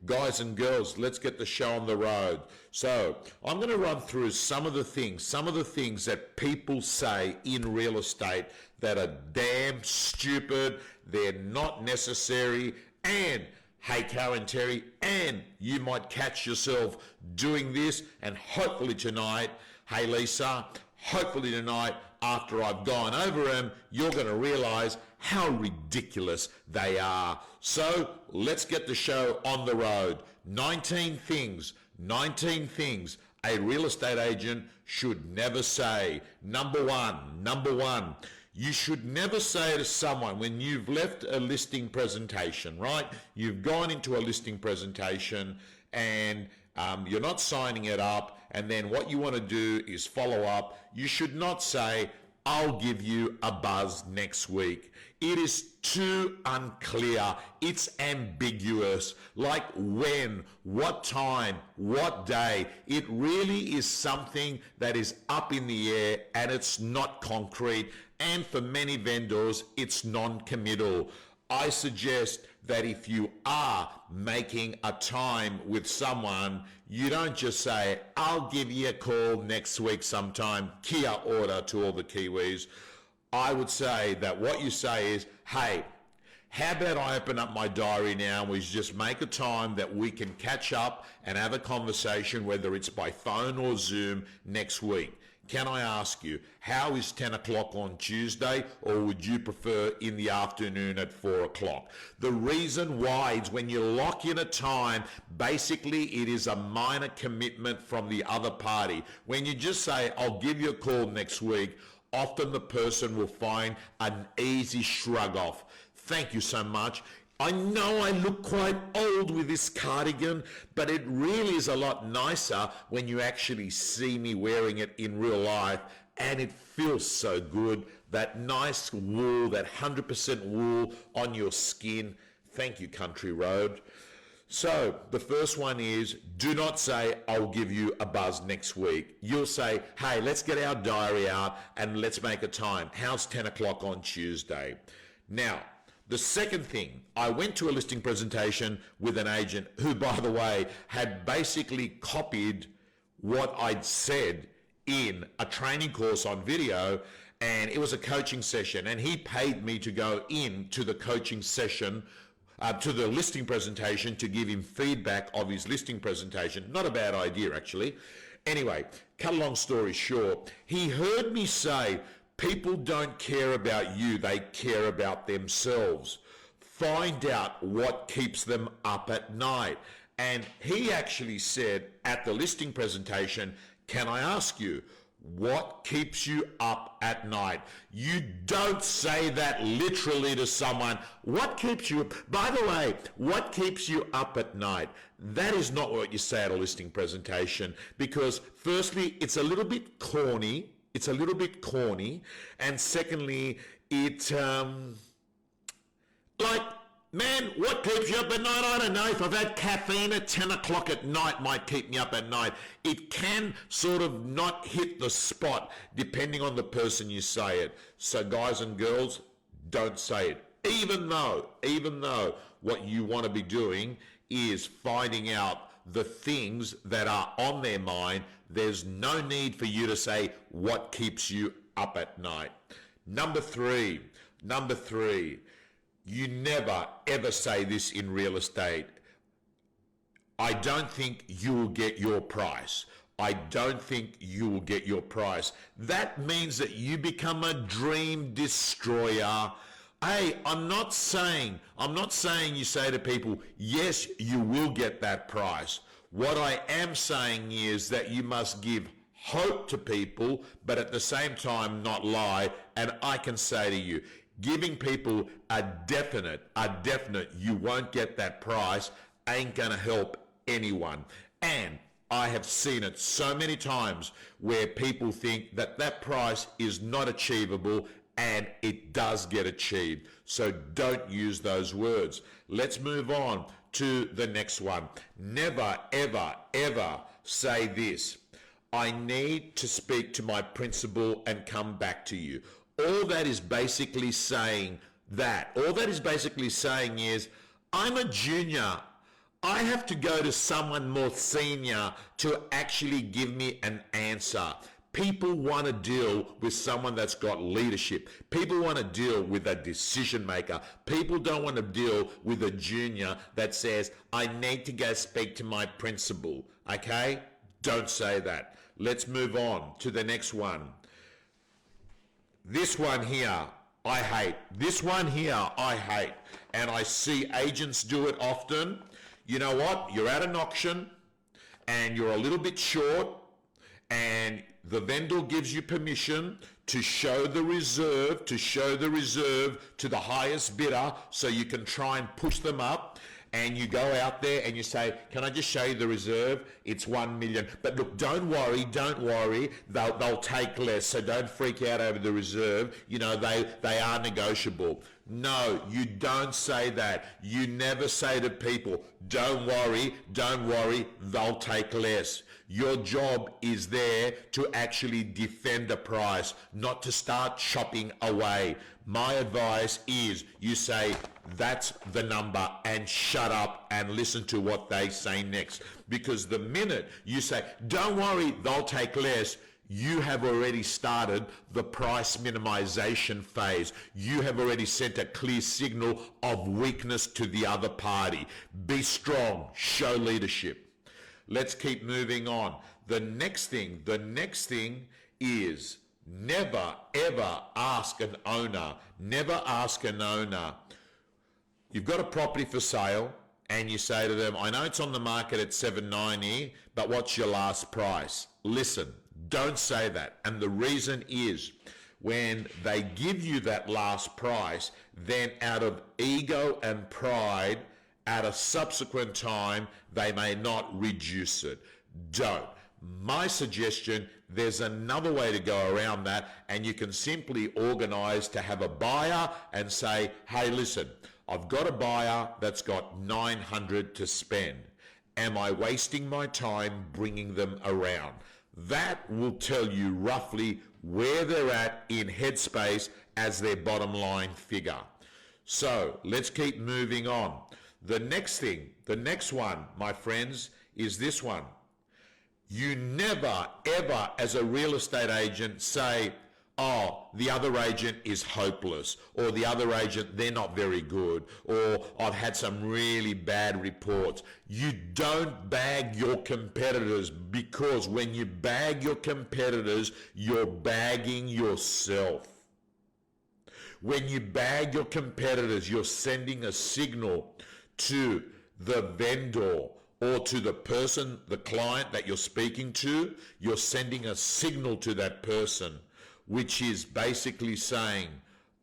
guys and girls, let's get the show on the road. So I'm going to run through some of the things that people say in real estate that are damn stupid, they're not necessary, and hey, Karen Terry, and you might catch yourself doing this, and hopefully tonight, hey Lisa, hopefully tonight, after I've gone over them, you're going to realize how ridiculous they are. So let's get the show on the road. 19 things a real estate agent should never say. Number one, you should never say to someone when you've left a listing presentation, right? You've gone into a listing presentation and you're not signing it up, and then what you want to do is follow up. You should not say, I'll give you a buzz next week. It is too unclear. It's ambiguous. Like when, what time, what day. It really is something that is up in the air and it's not concrete. And for many vendors, it's non-committal. I suggest that if you are making a time with someone, you don't just say, I'll give you a call next week sometime, Kia order to all the Kiwis. I would say that what you say is, hey, how about I open up my diary now and we just make a time that we can catch up and have a conversation, whether it's by phone or Zoom next week. Can I ask you, how is 10 o'clock on Tuesday, or would you prefer in the afternoon at 4 o'clock? The reason why is when you lock in a time, basically it is a minor commitment from the other party. When you just say, I'll give you a call next week, often the person will find an easy shrug off. Thank you so much. I know I look quite old with this cardigan, but it really is a lot nicer when you actually see me wearing it in real life, and it feels so good. That nice wool, that 100% wool on your skin. Thank you, Country Road. So the first one is, do not say, I'll give you a buzz next week. You'll say, hey, let's get our diary out and let's make a time. How's 10 o'clock on Tuesday? Now, the second thing, I went to a listing presentation with an agent who, by the way, had basically copied what I'd said in a training course on video, and it was a coaching session, and he paid me to go into the coaching session, to the listing presentation, to give him feedback of his listing presentation. Not a bad idea, actually. Anyway, cut a long story short, he heard me say, people don't care about you, they care about themselves. Find out what keeps them up at night. And he actually said at the listing presentation, can I ask you, what keeps you up at night? You don't say that literally to someone. What keeps you, by the way, what keeps you up at night? That is not what you say at a listing presentation, because firstly, it's a little bit corny. And secondly, man, what keeps you up at night? I don't know. If I've had caffeine at 10 o'clock at night, might keep me up at night. It can sort of not hit the spot depending on the person you say it. So guys and girls, don't say it. Even though what you want to be doing is finding out the things that are on their mind, there's no need for you to say what keeps you up at night. Number three, you never ever say this in real estate. I don't think you will get your price. I don't think you will get your price. That means that you become a dream destroyer. Hey, I'm not saying you say to people, yes, you will get that price. What I am saying is that you must give hope to people, but at the same time not lie. And I can say to you, giving people a definite, you won't get that price ain't gonna help anyone. And I have seen it so many times where people think that that price is not achievable, and it does get achieved. So don't use those words. Let's move on to the next one. Never, ever, ever say this: I need to speak to my principal and come back to you. All that is basically saying is, I'm a junior. I have to go to someone more senior to actually give me an answer. People want to deal with someone that's got leadership. People want to deal with a decision maker. People don't want to deal with a junior that says, I need to go speak to my principal. Okay? Don't say that. Let's move on to the next one. This one here, I hate. This one here, I hate. And I see agents do it often. You know what? You're at an auction and you're a little bit short, and the vendor gives you permission to show the reserve, to the highest bidder so you can try and push them up. And you go out there and you say, can I just show you the reserve? It's 1 million. But look, don't worry. They'll take less, so don't freak out over the reserve. You know, they are negotiable. No, you don't say that. You never say to people, don't worry, they'll take less. Your job is there to actually defend a price, not to start chopping away. My advice is you say, that's the number, and shut up and listen to what they say next. Because the minute you say, don't worry, they'll take less, you have already started the price minimization phase. You have already sent a clear signal of weakness to the other party. Be strong, show leadership. Let's keep moving on. The next thing is never ever ask an owner, you've got a property for sale and you say to them, I know it's on the market at $790, but what's your last price? Listen, don't say that. And the reason is, when they give you that last price, then out of ego and pride, at a subsequent time, they may not reduce it. Don't. My suggestion, there's another way to go around that, and you can simply organize to have a buyer and say, hey, listen, I've got a buyer that's got $900 to spend. Am I wasting my time bringing them around? That will tell you roughly where they're at in headspace as their bottom line figure. So let's keep moving on. The next one, my friends, is this one. You never, ever, as a real estate agent, say, oh, the other agent is hopeless, or the other agent, they're not very good, or I've had some really bad reports. You don't bag your competitors, because when you bag your competitors, you're bagging yourself. When you bag your competitors, you're sending a signal to the vendor or to the person, the client that you're speaking to. You're sending a signal to that person, which is basically saying,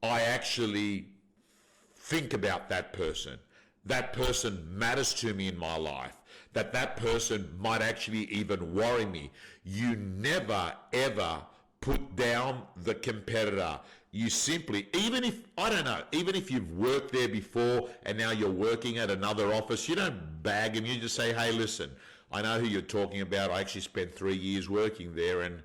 I actually think about that person. That person matters to me in my life. That person might actually even worry me. You never, ever put down the competitor. You simply, even if you've worked there before and now you're working at another office, you don't bag them. You just say, hey, listen, I know who you're talking about. I actually spent 3 years working there, and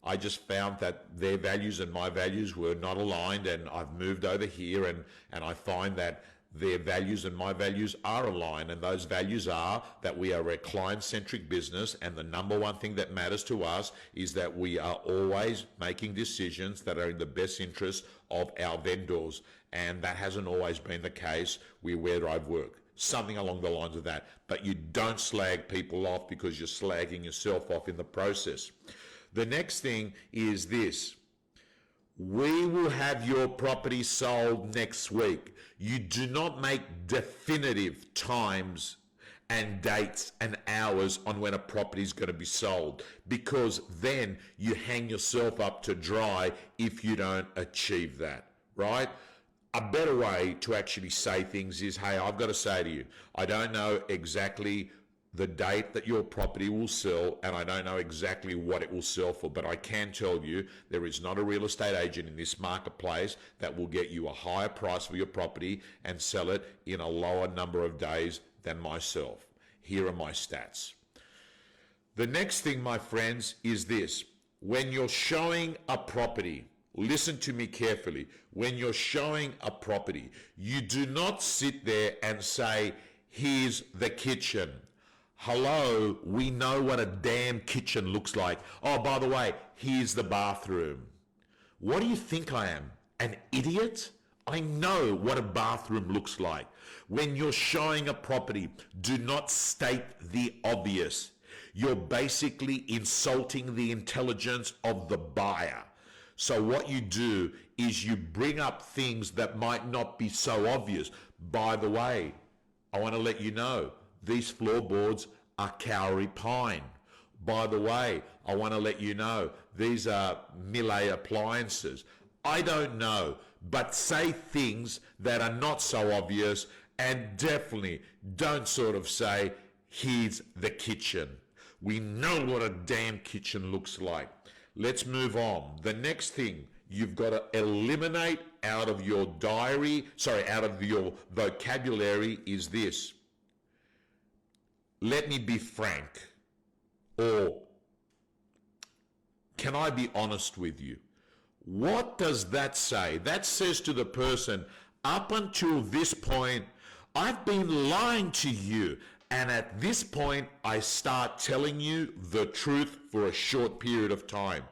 I just found that their values and my values were not aligned, and I've moved over here, and I find that their values and my values are aligned, and those values are that we are a client-centric business, and the number one thing that matters to us is that we are always making decisions that are in the best interest of our vendors, and that hasn't always been the case where I've worked. Something along the lines of that. But you don't slag people off, because you're slagging yourself off in the process. The next thing is this. We will have your property sold next week. You do not make definitive times and dates and hours on when a property is going to be sold, because then you hang yourself up to dry if you don't achieve that, right? A better way to actually say things is, hey, I've got to say to you, I don't know exactly the date that your property will sell, and I don't know exactly what it will sell for, but I can tell you there is not a real estate agent in this marketplace that will get you a higher price for your property and sell it in a lower number of days than myself. Here are my stats. The next thing, my friends, is this. When you're showing a property, listen to me carefully. When you're showing a property, you do not sit there and say, here's the kitchen. Hello, we know what a damn kitchen looks like. Oh, by the way, here's the bathroom. What do you think I am? An idiot? I know what a bathroom looks like. When you're showing a property, do not state the obvious. You're basically insulting the intelligence of the buyer. So what you do is you bring up things that might not be so obvious. By the way, I want to let you know, these floorboards are Kauri pine. By the way, I want to let you know, these are Millet appliances. I don't know, but say things that are not so obvious, and definitely don't sort of say, here's the kitchen. We know what a damn kitchen looks like. Let's move on. The next thing you've got to eliminate out of your out of your vocabulary is this. Let me be frank, or can I be honest with you? What does that say? That says to the person, up until this point, I've been lying to you. And at this point, I start telling you the truth for a short period of time.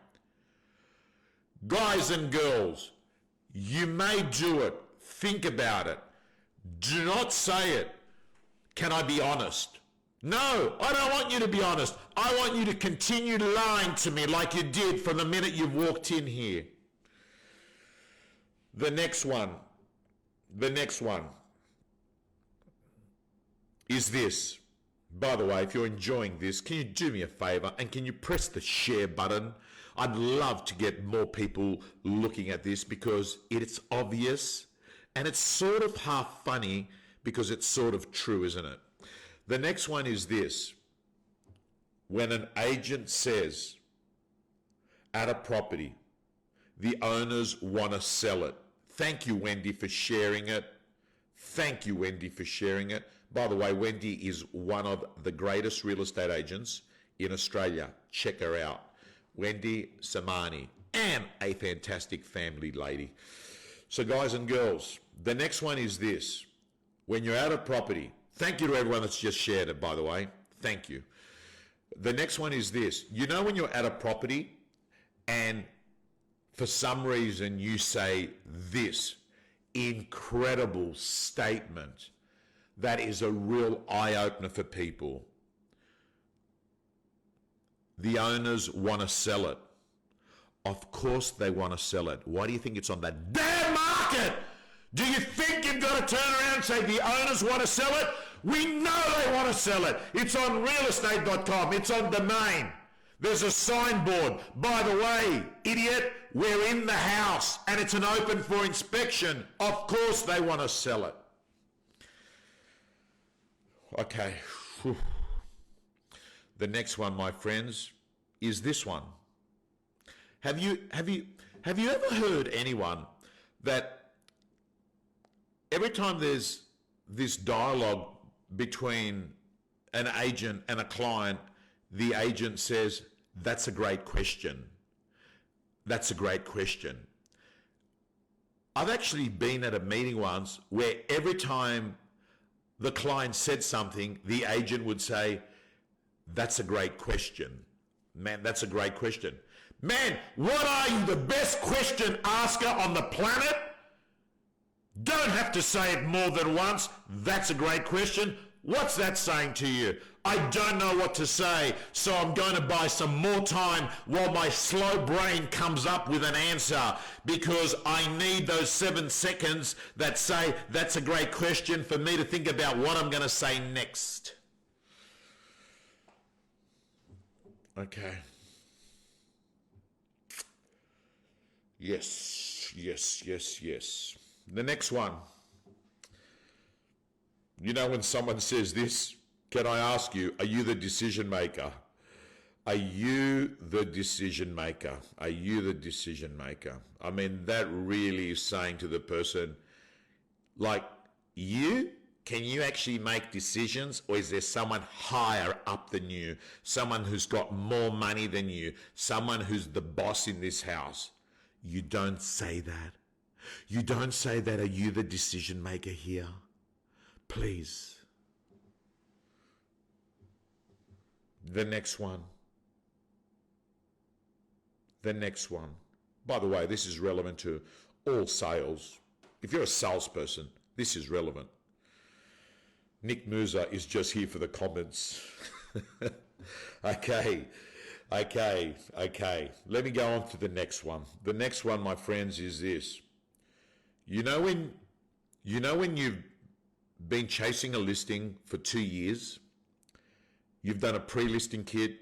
Guys and girls, you may do it. Think about it. Do not say it. Can I be honest? No, I don't want you to be honest. I want you to continue lying to me like you did from the minute you walked in here. The next one is this. By the way, if you're enjoying this, can you do me a favor and can you press the share button? I'd love to get more people looking at this because it's obvious and it's sort of half funny because it's sort of true, isn't it? The next one is this. When an agent says at a property, the owners want to sell it. Thank you, Wendy, for sharing it. Thank you, Wendy, for sharing it. By the way, Wendy is one of the greatest real estate agents in Australia. Check her out. Wendy Samani, and a fantastic family lady. So guys and girls, the next one is this. When you're at a property, thank you to everyone that's just shared it, by the way. Thank you. The next one is this. You know when you're at a property and for some reason you say this incredible statement that is a real eye-opener for people. The owners want to sell it. Of course they want to sell it. Why do you think it's on that damn market? Do you think you've got to turn around and say the owners want to sell it? We know they want to sell it. It's on realestate.com. It's on Domain. There's a signboard. By the way, idiot, we're in the house and it's an open for inspection. Of course they want to sell it. Okay. Whew. The next one, my friends, is this one. Have you ever heard anyone that every time there's this dialogue between an agent and a client, the agent says, "That's a great question. That's a great question." I've actually been at a meeting once where every time the client said something, the agent would say, "That's a great question. Man, that's a great question. Man, what are you, the best question asker on the planet? Don't have to say it more than once. That's a great question. What's that saying to you? I don't know what to say, so I'm going to buy some more time while my slow brain comes up with an answer because I need those 7 seconds that say that's a great question for me to think about what I'm going to say next." Okay. Yes. The next one. You know when someone says this, can I ask you, are you the decision maker? Are you the decision maker? Are you the decision maker? I mean, that really is saying to the person, like, can you actually make decisions, or is there someone higher up than you, someone who's got more money than you, someone who's the boss in this house? You don't say that. You don't say that. Are you the decision maker here? Please. The next one. The next one. By the way, this is relevant to all sales. If you're a salesperson, this is relevant. Nick Musa is just here for the comments. Okay. Let me go on to the next one. The next one, my friends, is this. You know when you've been chasing a listing for 2 years, you've done a pre-listing kit,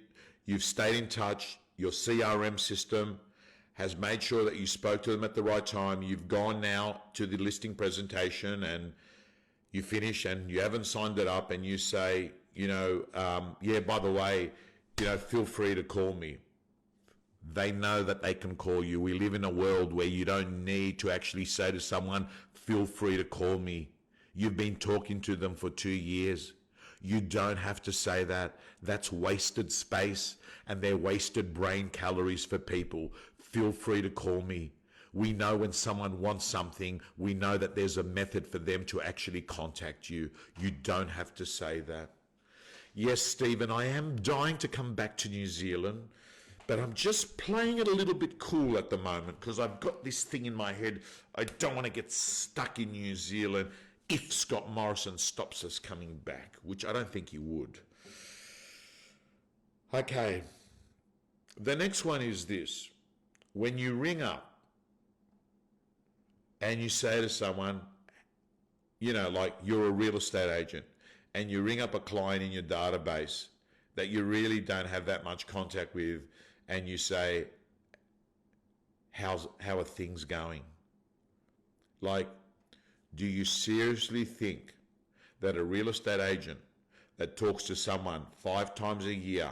you've stayed in touch, your CRM system has made sure that you spoke to them at the right time, you've gone now to the listing presentation and you finish and you haven't signed it up and you say, yeah, by the way, feel free to call me. They know that they can call you. We live in a world where you don't need to actually say to someone, feel free to call me. You've been talking to them for 2 years. You don't have to say that. That's wasted space and they're wasted brain calories for people. Feel free to call me. We know when someone wants something, we know that there's a method for them to actually contact you. You don't have to say that. Yes, Stephen, I am dying to come back to New Zealand, but I'm just playing it a little bit cool at the moment because I've got this thing in my head. I don't want to get stuck in New Zealand if Scott Morrison stops us coming back, which I don't think he would. Okay, the next one is this. When you ring up and you say to someone, like you're a real estate agent, and you ring up a client in your database that you really don't have that much contact with, and you say, how are things going? Like, do you seriously think that a real estate agent that talks to someone 5 times a year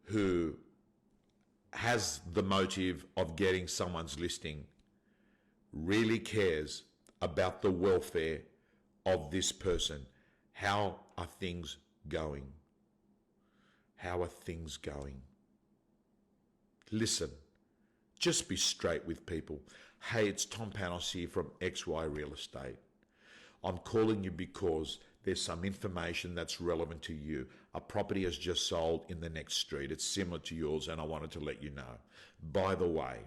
who has the motive of getting someone's listing really cares about the welfare of this person? How are things going? How are things going? Listen, just be straight with people. Hey, it's Tom Panos here from XY Real Estate. I'm calling you because there's some information that's relevant to you. A property has just sold in the next street. It's similar to yours and I wanted to let you know. By the way,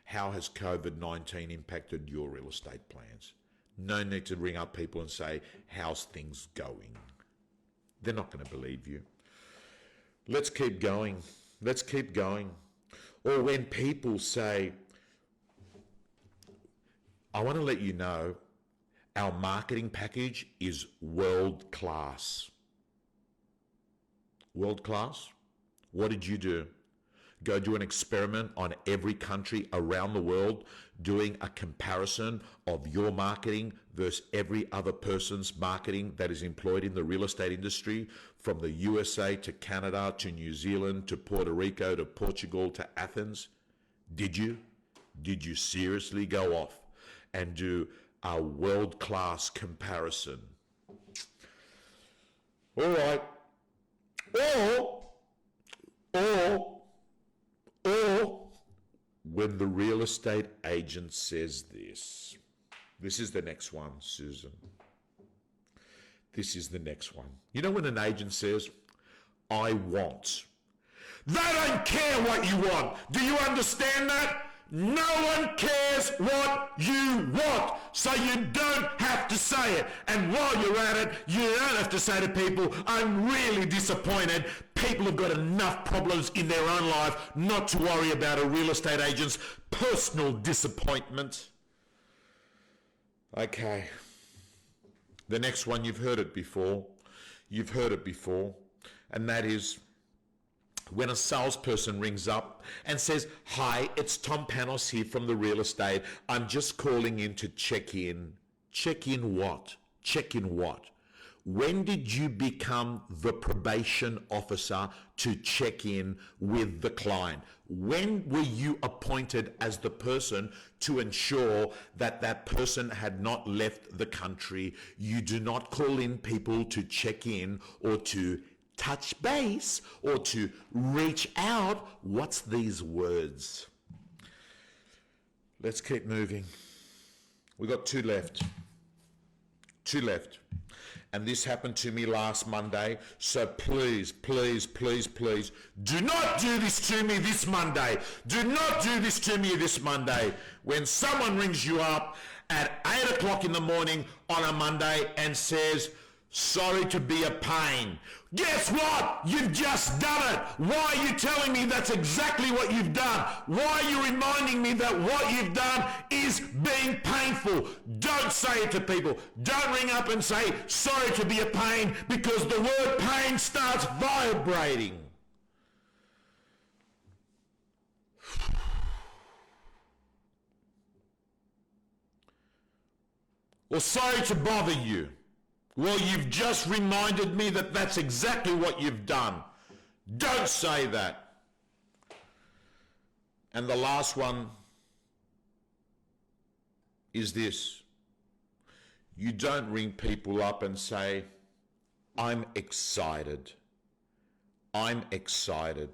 how has COVID-19 impacted your real estate plans? No need to ring up people and say, how's things going? They're not going to believe you. Let's keep going. Let's keep going. Or when people say, I want to let you know our marketing package is world class. World class? What did you do? Go do an experiment on every country around the world, doing a comparison of your marketing versus every other person's marketing that is employed in the real estate industry, from the USA to Canada to New Zealand to Puerto Rico to Portugal to Athens? Did you? Did you seriously go off and do a world-class comparison? All right. Or when the real estate agent says this. This is the next one, Susan. This is the next one. You know when an agent says, I want. They don't care what you want. Do you understand that? No one cares what you want, so you don't have to say it. And while you're at it, you don't have to say to people, I'm really disappointed. People have got enough problems in their own life not to worry about a real estate agent's personal disappointment. Okay. The next one, you've heard it before. You've heard it before. And that is when a salesperson rings up and says, hi, it's Tom Panos here from the real estate. I'm just calling in to check in. Check in what? Check in what? When did you become the probation officer to check in with the client? When were you appointed as the person to ensure that that person had not left the country? You do not call in people to check in or to touch base or to reach out. What's these words? Let's keep moving. We've got 2 left. 2 left. and this happened to me last Monday. So please, please, please, please, do not do this to me this Monday. Do not do this to me this Monday. When someone rings you up at 8 o'clock in the morning on a Monday and says, sorry to be a pain. Guess what? You've just done it. Why are you telling me that's exactly what you've done? Why are you reminding me that what you've done is being painful? Don't say it to people. Don't ring up and say, sorry to be a pain, because the word pain starts vibrating. Or sorry to bother you. Well, you've just reminded me that that's exactly what you've done. Don't say that. And the last one is this. You don't ring people up and say, I'm excited. I'm excited.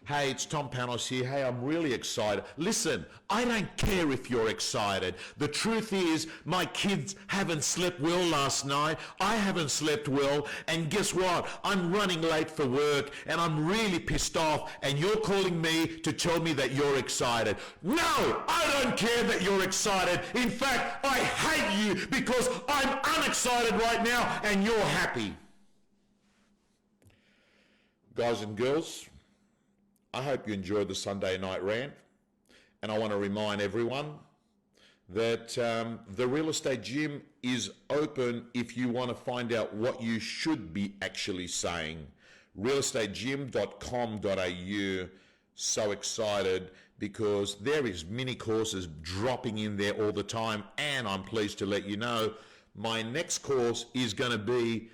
Hey, it's Tom Panos here. Hey, I'm really excited. Listen, I don't care if you're excited. The truth is, my kids haven't slept well last night. I haven't slept well. And guess what? I'm running late for work and I'm really pissed off. And you're calling me to tell me that you're excited. No, I don't care that you're excited. In fact, I hate you because I'm unexcited right now and you're happy. Guys and girls, I hope you enjoyed the Sunday night rant, and I want to remind everyone that the real estate gym is open if you want to find out what you should be actually saying. realestategym.com.au. So excited because there is mini courses dropping in there all the time, and I'm pleased to let you know my next course is going to be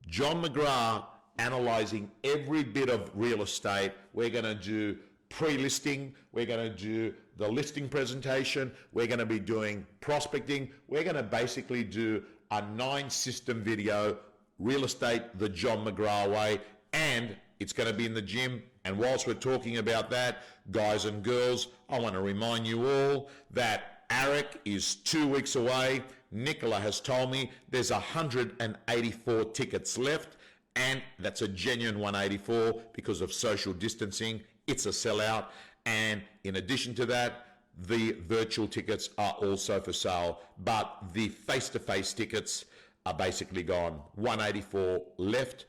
John McGrath analyzing every bit of real estate. We're going to do pre-listing. We're going to do the listing presentation. We're going to be doing prospecting. We're going to basically do a 9-system video, real estate the John McGrath way, and it's going to be in the gym. And whilst we're talking about that, guys and girls, I want to remind you all that ARIC is 2 weeks away. Nicola has told me there's 184 tickets left. And that's a genuine 184 because of social distancing. It's a sellout. And in addition to that, the virtual tickets are also for sale. But the face-to-face tickets are basically gone. 184 left.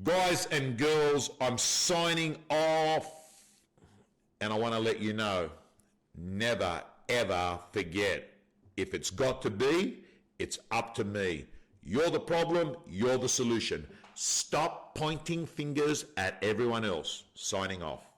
Guys and girls, I'm signing off. And I want to let you know, never, ever forget, if it's got to be, it's up to me. You're the problem, you're the solution. Stop pointing fingers at everyone else. Signing off.